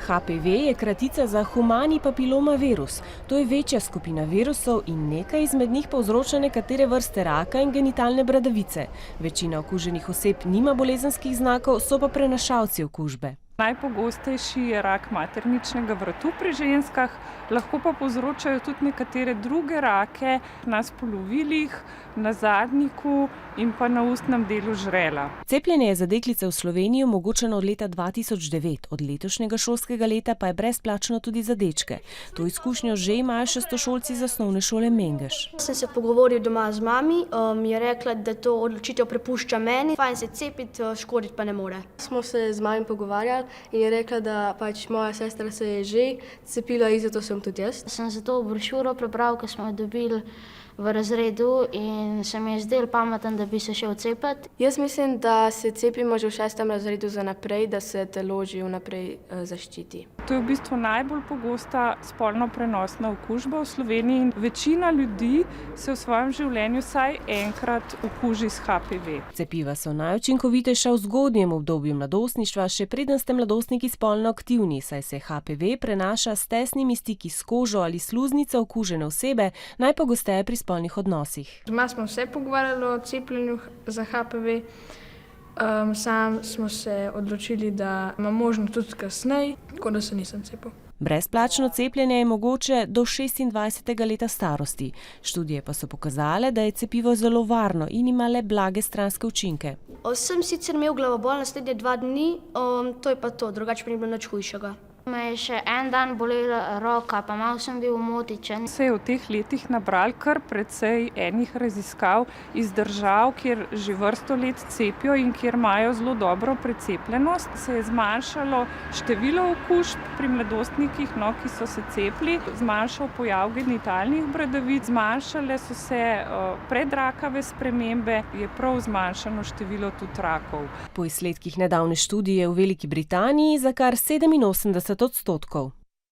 HPV je kratica za humani papiloma virus. To je večja skupina virusov in nekaj izmed njih povzroča nekatere vrste raka in genitalne bradavice. Večina okuženih oseb nima bolezenskih znakov, so pa prenašalci okužbe. Najpogostejši je rak materničnega vratu pri ženskah, lahko pa povzročajo tudi nekatere druge rake na spolovilih, na zadnjiku in pa na ustnem delu žrela. Cepljenje je za deklice v Sloveniji omogočeno od leta 2009, od letošnjega šolskega leta pa je brezplačno tudi za dečke. To izkušnjo že imajo šestošolci iz osnovne šole Mengeš. Sem se pogovoril doma z mami, mi je rekla, da to odločitev prepušča meni, fajn se cepiti, škoditi pa ne more. Smo se z mami pogovarjali in je rekla, da pač moja sestra se je že cepila in zato sem tudi jaz. Sem zato brošuro prebral, ki smo jo dobili v razredu in se mi je zdelo pameten, da bi se šel cepiti. Jaz mislim, da se cepimo že v 6. razredu za naprej, da se telo že vnaprej zaščiti. To je v bistvu najbolj pogosta spolno prenosna okužba v Sloveniji in večina ljudi se v svojem življenju vsaj enkrat okuži s HPV. Cepiva so najučinkovitejša v zgodnjem obdobju mladostništva, še preden ste mladostniki spolno aktivni, saj se HPV prenaša s tesnimi stiki s kožo ali sluznico okužene osebe, najpogosteje pri spolnih odnosih. Doma smo se pogovarjali o cepljenju za HPV. Sam smo se odločili, da imam možnost tudi kasneje, tako da se nisem cepil. Brezplačno cepljenje je mogoče do 26. leta starosti. Študije pa so pokazale, da je cepivo zelo varno in ima le blage stranske učinke. Sem sicer imel glavobol naslednje 2 dni, to je pa to, drugače pa ni bilo nič hujšega. Me je še en dan bolela roka, pa malo sem bil umotičen. Se je v teh letih nabral kar precej enih raziskav iz držav, kjer že vrsto let cepijo in kjer imajo zelo dobro precepljenost. Se je zmanjšalo število okužb pri mladostnikih, ki so se cepili, zmanjšal pojav genitalnih bradavic, zmanjšale so se predrakave spremembe, je prav zmanjšano število tudi rakov. Po izsledkih nedavne študije v Veliki Britaniji za kar 87%.